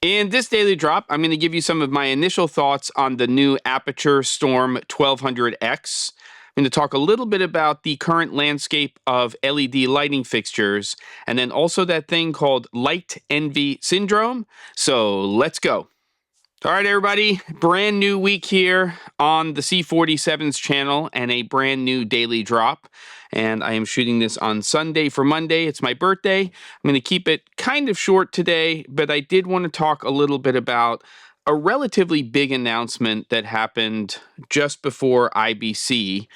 In this daily drop, I'm going to give you some of my initial thoughts on the new Aputure STORM 1200X. I'm going to talk a little bit about the current landscape of LED lighting fixtures, and then also that thing called light envy syndrome. So let's go. All right, everybody, brand new week here on the C47's channel and a brand new daily drop. And I am shooting this on Sunday for Monday. It's my birthday. I'm going to keep it kind of short today, but I did want to talk a little bit about a relatively big announcement that happened just before IBC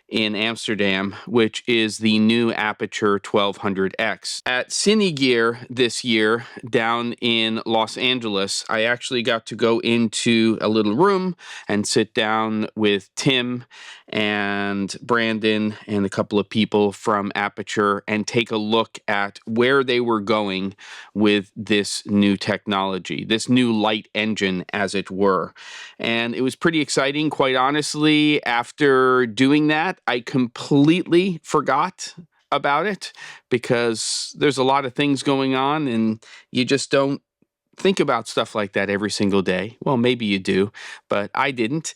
in Amsterdam, which is the new Aputure 1200X. At Cinegear this year down in Los Angeles, I actually got to go into a little room and sit down with Tim and Brandon and a couple of people from Aputure and take a look at where they were going with this new technology, this new light engine, as it were. And it was pretty exciting, quite honestly. After doing that, I completely forgot about it because there's a lot of things going on and you just don't think about stuff like that every single day. Well, maybe you do, but I didn't.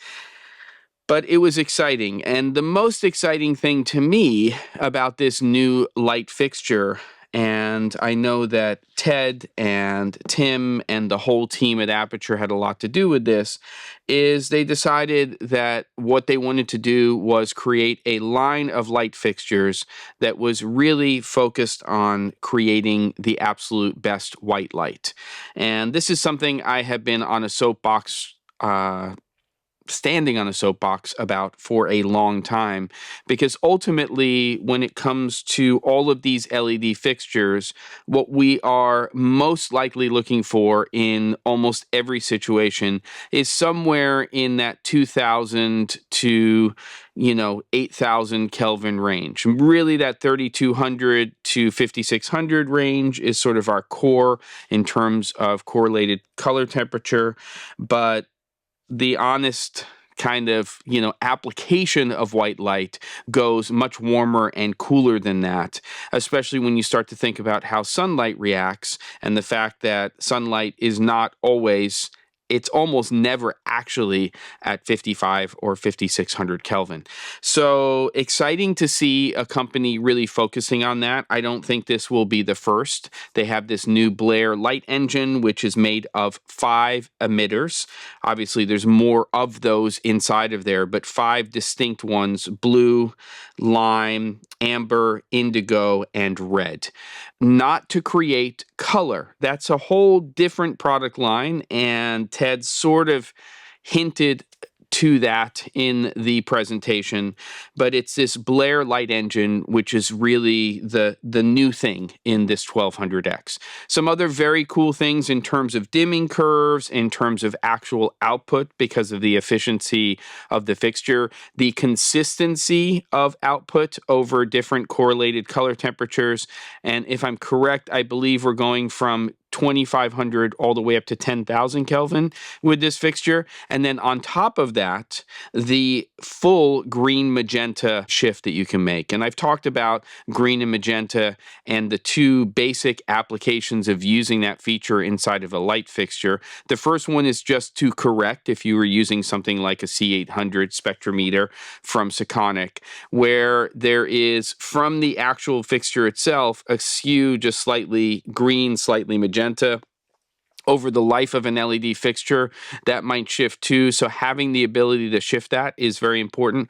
But it was exciting. And the most exciting thing to me about this new light fixture, and I know that Ted and Tim and the whole team at Aputure had a lot to do with this, is they decided that what they wanted to do was create a line of light fixtures that was really focused on creating the absolute best white light. And this is something I have been on a soapbox standing on a soapbox about for a long time, because ultimately when it comes to all of these LED fixtures, what we are most likely looking for in almost every situation is somewhere in that 2000 to 8,000 Kelvin range. Really, that 3200 to 5600 range is sort of our core in terms of correlated color temperature, but the honest kind of, application of white light goes much warmer and cooler than that, especially when you start to think about how sunlight reacts and the fact that sunlight is not always, it's almost never actually at 55 or 5600 Kelvin. So exciting to see a company really focusing on that. I don't think this will be the first. They have this new Blair light engine, which is made of 5 emitters. Obviously, there's more of those inside of there, but 5 distinct ones: blue, lime, amber, indigo, and red. Not to create color. That's a whole different product line, and Ted sort of hinted to that in the presentation, but it's this Blair light engine, which is really the new thing in this 1200X. Some other very cool things in terms of dimming curves, in terms of actual output because of the efficiency of the fixture, the consistency of output over different correlated color temperatures, and if I'm correct, I believe we're going from 2500 all the way up to 10,000 Kelvin with this fixture. And then on top of that, the full green magenta shift that you can make. And I've talked about green and magenta and the two basic applications of using that feature inside of a light fixture. The first one is just to correct if you were using something like a C800 spectrometer from Sekonic, where there is, from the actual fixture itself, a skew just slightly green, slightly magenta. Over the life of an LED fixture, that might shift too. So having the ability to shift that is very important.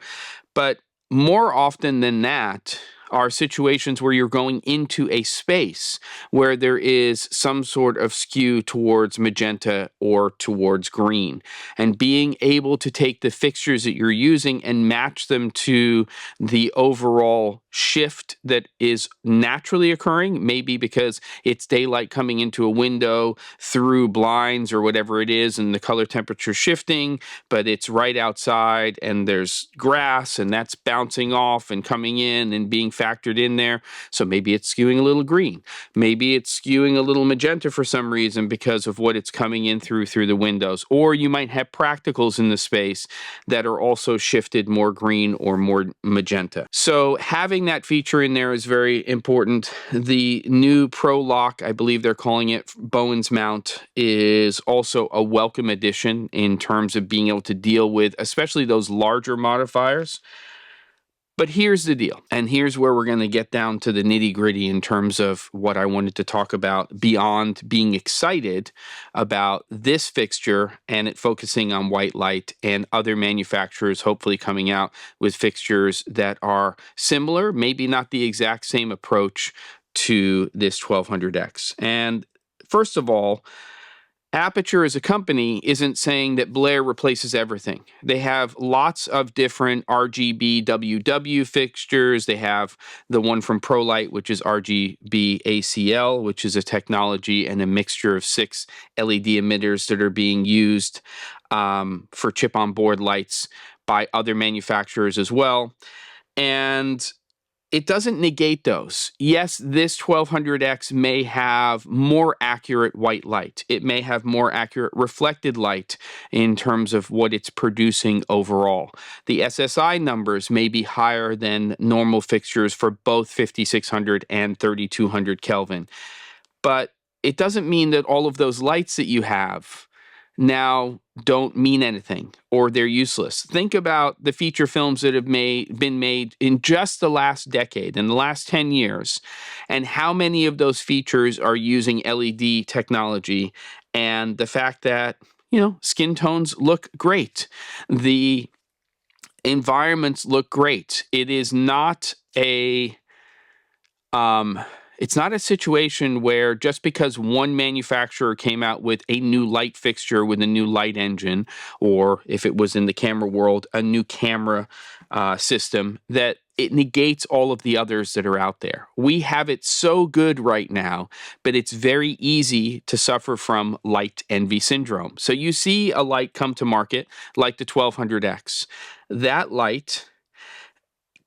But more often than that are situations where you're going into a space where there is some sort of skew towards magenta or towards green, and being able to take the fixtures that you're using and match them to the overall shift that is naturally occurring, maybe because it's daylight coming into a window through blinds or whatever it is, and the color temperature shifting, but it's right outside and there's grass and that's bouncing off and coming in and being factored in there. So maybe it's skewing a little green. Maybe it's skewing a little magenta for some reason because of what it's coming in through the windows. Or you might have practicals in the space that are also shifted more green or more magenta. So having having that feature in there is very important. The new Pro Lock, I believe they're calling it Bowen's mount, is also a welcome addition in terms of being able to deal with especially those larger modifiers. But here's the deal, and here's where we're going to get down to the nitty-gritty in terms of what I wanted to talk about beyond being excited about this fixture and it focusing on white light and other manufacturers hopefully coming out with fixtures that are similar, maybe not the exact same approach to this 1200X. And first of all, Aputure as a company isn't saying that Blair replaces everything. They have lots of different RGB WW fixtures. They have the one from ProLight, which is RGB ACL, which is a technology and a mixture of 6 LED emitters that are being used for chip-on-board lights by other manufacturers as well. And it doesn't negate those. Yes, this 1200X may have more accurate white light. It may have more accurate reflected light in terms of what it's producing overall. The SSI numbers may be higher than normal fixtures for both 5600 and 3200 Kelvin. But it doesn't mean that all of those lights that you have now don't mean anything or they're useless. Think about the feature films that have been made in just the last decade, in the last 10 years, and how many of those features are using LED technology, and the fact that, you know, skin tones look great. The environments look great. It is not a it's not a situation where just because one manufacturer came out with a new light fixture with a new light engine, or if it was in the camera world, a new camera system, that it negates all of the others that are out there. We have it so good right now, but it's very easy to suffer from light envy syndrome. So you see a light come to market like the 1200X. That light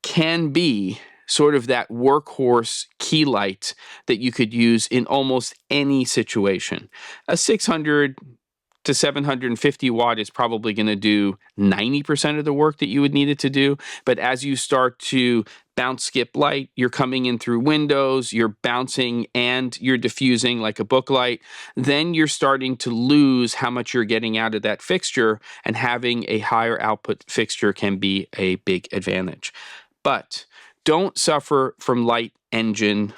can be sort of that workhorse key light that you could use in almost any situation. A 600 to 750 watt is probably going to do 90% of the work that you would need it to do. But as you start to bounce skip light, you're coming in through windows, you're bouncing and you're diffusing like a book light, then you're starting to lose how much you're getting out of that fixture, and having a higher output fixture can be a big advantage. But don't suffer from light engine.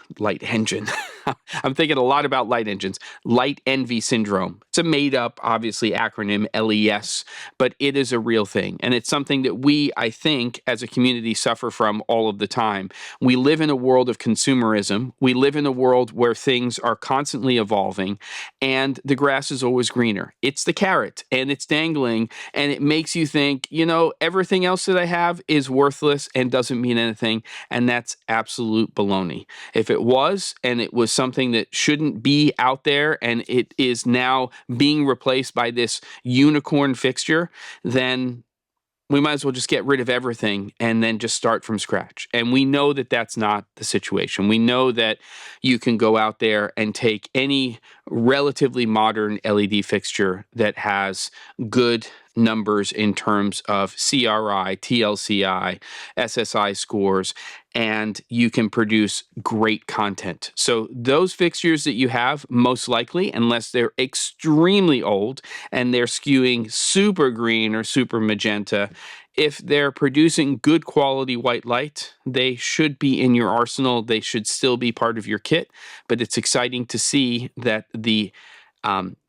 I'm thinking a lot about light engines. Light envy syndrome. It's a made-up, obviously, acronym, LES, but it is a real thing. And it's something that we, I think, as a community suffer from all of the time. We live in a world of consumerism. We live in a world where things are constantly evolving, and the grass is always greener. It's the carrot, and it's dangling, and it makes you think, you know, everything else that I have is worthless and doesn't mean anything, and that's absolute baloney. If it was, and it was something that shouldn't be out there, and it is now being replaced by this unicorn fixture, then we might as well just get rid of everything and then just start from scratch. And we know that that's not the situation. We know that you can go out there and take any relatively modern LED fixture that has good numbers in terms of CRI, TLCI, SSI scores, and you can produce great content. So those fixtures that you have, most likely, unless they're extremely old and they're skewing super green or super magenta, if they're producing good quality white light, they should be in your arsenal. They should still be part of your kit, but it's exciting to see that the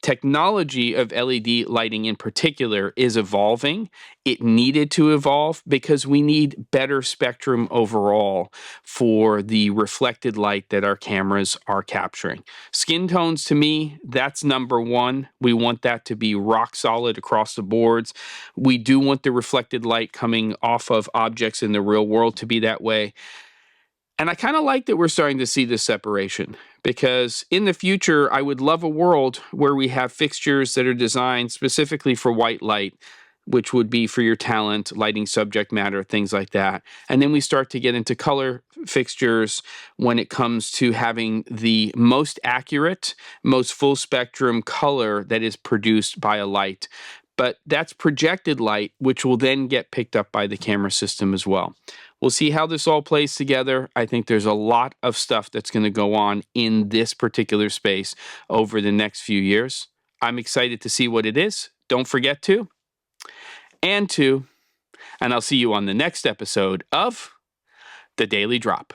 technology of LED lighting in particular is evolving. It needed to evolve because we need better spectrum overall for the reflected light that our cameras are capturing. Skin tones, to me, that's number one. We want that to be rock solid across the boards. We do want the reflected light coming off of objects in the real world to be that way. And I kind of like that we're starting to see this separation, because in the future, I would love a world where we have fixtures that are designed specifically for white light, which would be for your talent, lighting subject matter, things like that. And then we start to get into color fixtures when it comes to having the most accurate, most full spectrum color that is produced by a light. But that's projected light, which will then get picked up by the camera system as well. We'll see how this all plays together. I think there's a lot of stuff that's going to go on in this particular space over the next few years. I'm excited to see what it is. Don't forget to. And I'll see you on the next episode of The Daily Drop.